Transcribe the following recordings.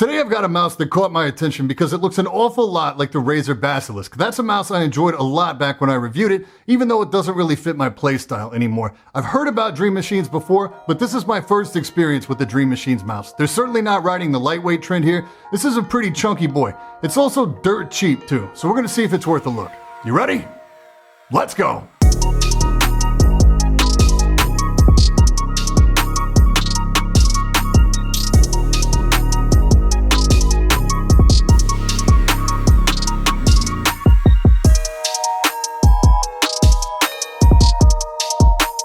Today I've got a mouse that caught my attention because it looks an awful lot like the Razer Basilisk. That's a mouse I enjoyed a lot back when I reviewed it, even though it doesn't really fit my playstyle anymore. I've heard about Dream Machines before, but this is my first experience with the Dream Machines mouse. They're certainly not riding the lightweight trend here. This is a pretty chunky boy. It's also dirt cheap too, so we're gonna see if it's worth a look. You ready? Let's go!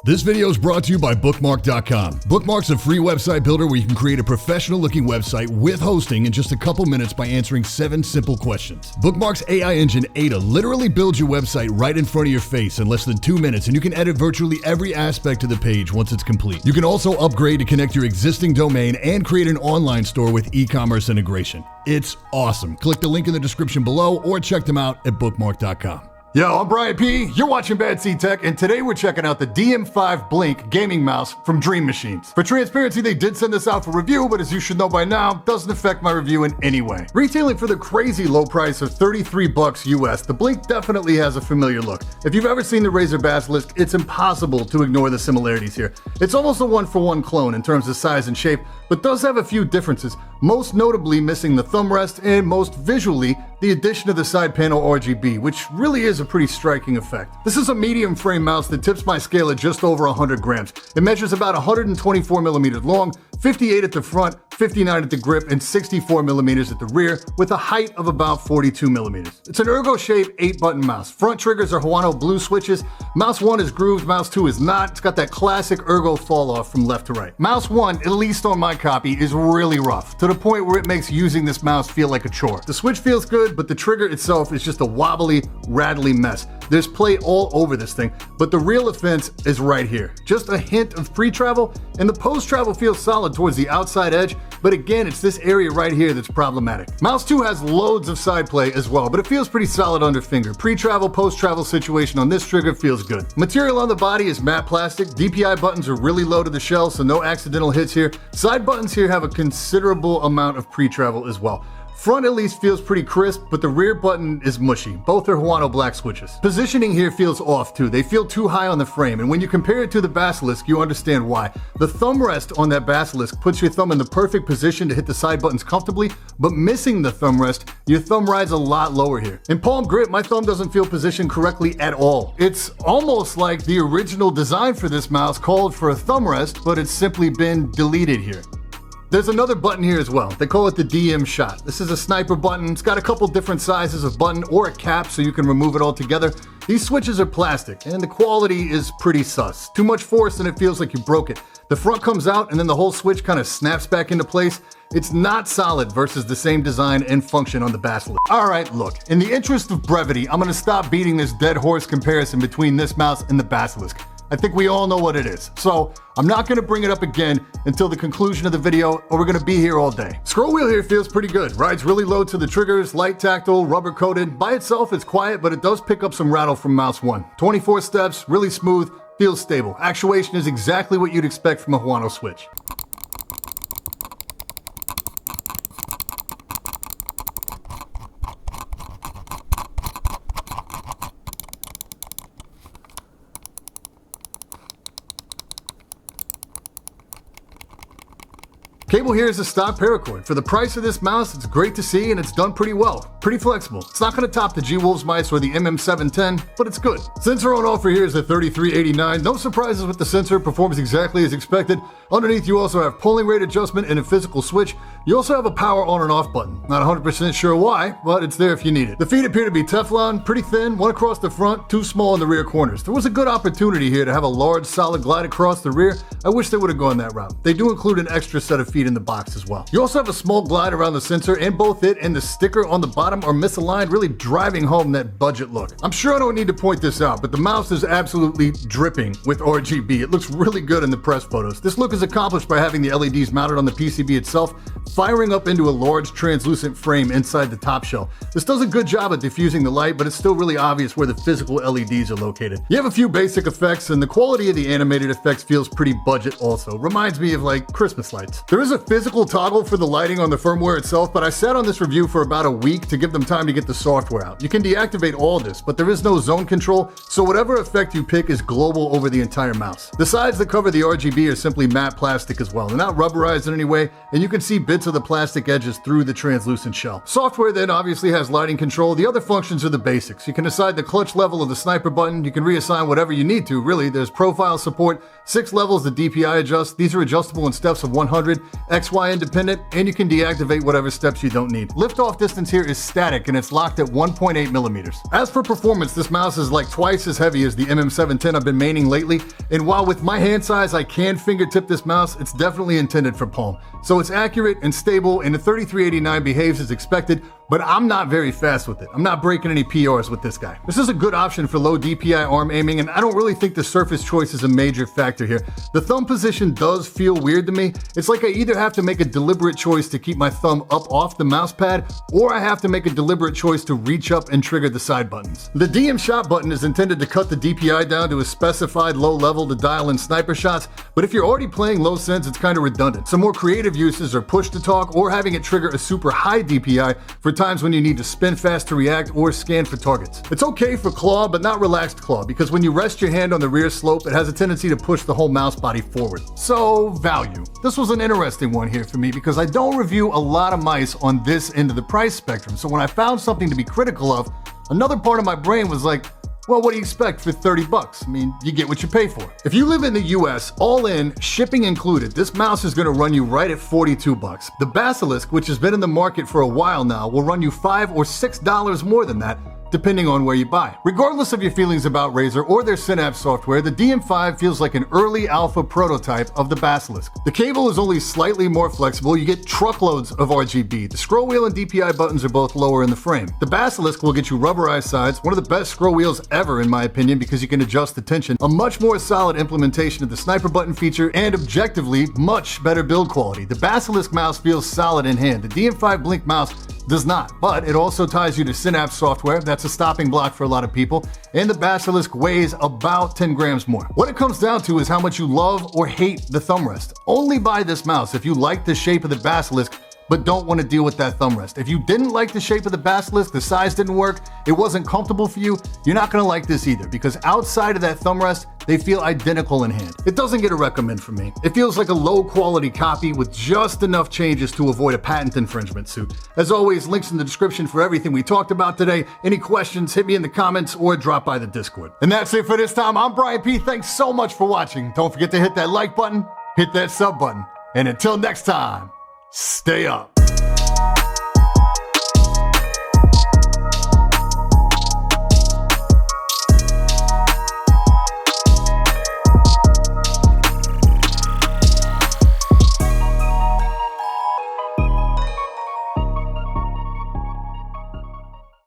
This video is brought to you by Bookmark.com. Bookmark's a free website builder where you can create a professional-looking website with hosting in just a couple minutes by answering 7 simple questions. Bookmark's AI engine, Ada, literally builds your website right in front of your face in less than 2 minutes, and you can edit virtually every aspect of the page once it's complete. You can also upgrade to connect your existing domain and create an online store with e-commerce integration. It's awesome. Click the link in the description below or check them out at Bookmark.com. Yo, I'm Brian P. You're watching BadSeed Tech, and today we're checking out the DM5 Blink gaming mouse from Dream Machines. For transparency, they did send this out for review, but as you should know by now, doesn't affect my review in any way. Retailing for the crazy low price of $33 US, the Blink definitely has a familiar look. If you've ever seen the Razer Basilisk, it's impossible to ignore the similarities here. It's almost a one-for-one clone in terms of size and shape, but does have a few differences, most notably missing the thumb rest and most visually, the addition of the side panel RGB, which really is a pretty striking effect. This is a medium frame mouse that tips my scale at just over 100 grams. It measures about 124 millimeters long, 58 at the front, 59 at the grip, and 64 millimeters at the rear, with a height of about 42 millimeters. It's an ergo-shaped 8-button mouse. Front triggers are Huano blue switches. Mouse 1 is grooved, mouse 2 is not. It's got that classic ergo fall-off from left to right. Mouse 1, at least on my copy, is really rough, to the point where it makes using this mouse feel like a chore. The switch feels good, but the trigger itself is just a wobbly, rattly mess. There's play all over this thing, but the real offense is right here. Just a hint of pre-travel, and the post-travel feels solid towards the outside edge, but again, it's this area right here that's problematic. Mouse 2 has loads of side play as well, but it feels pretty solid under finger. Pre-travel, post-travel situation on this trigger feels good. Material on the body is matte plastic. DPI buttons are really low to the shell, so no accidental hits here. Side buttons here have a considerable amount of pre-travel as well. Front at least feels pretty crisp, but the rear button is mushy. Both are Huano black switches. Positioning here feels off too. They feel too high on the frame, and when you compare it to the Basilisk, you understand why. The thumb rest on that Basilisk puts your thumb in the perfect position to hit the side buttons comfortably, but missing the thumb rest, your thumb rides a lot lower here. In palm grip, my thumb doesn't feel positioned correctly at all. It's almost like the original design for this mouse called for a thumb rest, but it's simply been deleted here. There's another button here as well. They call it the DM shot. This is a sniper button. It's got a couple different sizes of button or a cap so you can remove it all together. These switches are plastic and the quality is pretty sus. Too much force and it feels like you broke it. The front comes out and then the whole switch kind of snaps back into place. It's not solid versus the same design and function on the Basilisk. Alright, look, in the interest of brevity, I'm gonna stop beating this dead horse comparison between this mouse and the Basilisk. I think we all know what it is. So I'm not gonna bring it up again until the conclusion of the video, or we're gonna be here all day. Scroll wheel here feels pretty good. Rides really low to the triggers, light tactile, rubber coated. By itself, it's quiet, but it does pick up some rattle from mouse 1. 24 steps, really smooth, feels stable. Actuation is exactly what you'd expect from a Huano switch. Cable here is a stock paracord. For the price of this mouse, it's great to see and it's done pretty well. Pretty flexible. It's not going to top the G-Wolves mice or the MM710, but it's good. Sensor on offer here is a $33.89. No surprises with the sensor, performs exactly as expected. Underneath you also have polling rate adjustment and a physical switch. You also have a power on and off button. Not 100% sure why, but it's there if you need it. The feet appear to be Teflon, pretty thin, one across the front, two small in the rear corners. There was a good opportunity here to have a large solid glide across the rear. I wish they would have gone that route. They do include an extra set of feet in the box as well. You also have a small glide around the sensor, and both it and the sticker on the bottom are misaligned, really driving home that budget look. I'm sure I don't need to point this out, but the mouse is absolutely dripping with RGB. It looks really good in the press photos. This look is accomplished by having the LEDs mounted on the PCB itself, firing up into a large translucent frame inside the top shell. This does a good job at diffusing the light, but it's still really obvious where the physical LEDs are located. You have a few basic effects, and the quality of the animated effects feels pretty budget also. Reminds me of like Christmas lights. There is is a physical toggle for the lighting on the firmware itself, but I sat on this review for about a week to give them time to get the software out. You can deactivate all this, but there is no zone control, so whatever effect you pick is global over the entire mouse. The sides that cover the RGB are simply matte plastic as well. They're not rubberized in any way, and you can see bits of the plastic edges through the translucent shell. Software then obviously has lighting control. The other functions are the basics. You can decide the clutch level of the sniper button. You can reassign whatever you need to, really. There's profile support, 6 levels the DPI adjust. These are adjustable in steps of 100, XY independent, and you can deactivate whatever steps you don't need. Lift-off distance here is static, and it's locked at 1.8 millimeters. As for performance, this mouse is like twice as heavy as the MM710 I've been maining lately, and while with my hand size I can fingertip this mouse, it's definitely intended for palm. So it's accurate and stable, and the 3389 behaves as expected, but I'm not very fast with it. I'm not breaking any PRs with this guy. This is a good option for low DPI arm aiming, and I don't really think the surface choice is a major factor here. The thumb position does feel weird to me. It's like I either have to make a deliberate choice to keep my thumb up off the mouse pad, or I have to make a deliberate choice to reach up and trigger the side buttons. The DM shot button is intended to cut the DPI down to a specified low level to dial in sniper shots, but if you're already playing low sense, it's kind of redundant. Some more creative uses are push to talk or having it trigger a super high DPI for times when you need to spin fast to react or scan for targets. It's okay for claw, but not relaxed claw, because when you rest your hand on the rear slope, it has a tendency to push the whole mouse body forward. So, value. This was an interesting one here for me because I don't review a lot of mice on this end of the price spectrum, so when I found something to be critical of, another part of my brain was like, well, what do you expect for 30 bucks? I mean, you get what you pay for. If you live in the US, all in, shipping included, this mouse is gonna run you right at 42 bucks. The Basilisk, which has been in the market for a while now, will run you $5 or $6 more than that, depending on where you buy. Regardless of your feelings about Razer or their Synapse software, the DM5 feels like an early alpha prototype of the Basilisk. The cable is only slightly more flexible. You get truckloads of RGB. The scroll wheel and DPI buttons are both lower in the frame. The Basilisk will get you rubberized sides, one of the best scroll wheels ever in my opinion because you can adjust the tension, a much more solid implementation of the sniper button feature, and objectively, much better build quality. The Basilisk mouse feels solid in hand. The DM5 Blink mouse does not, but it also ties you to Synapse software. That's a stopping block for a lot of people, and the Basilisk weighs about 10 grams more. What it comes down to is how much you love or hate the thumb rest. Only buy this mouse if you like the shape of the Basilisk but don't want to deal with that thumb rest. If you didn't like the shape of the Basilisk, the size didn't work, it wasn't comfortable for you, you're not gonna like this either, because outside of that thumb rest, they feel identical in hand. It doesn't get a recommend from me. It feels like a low quality copy with just enough changes to avoid a patent infringement suit. As always, links in the description for everything we talked about today. Any questions, hit me in the comments or drop by the Discord. And that's it for this time. I'm Brian P. Thanks so much for watching. Don't forget to hit that like button, hit that sub button, and until next time, stay up.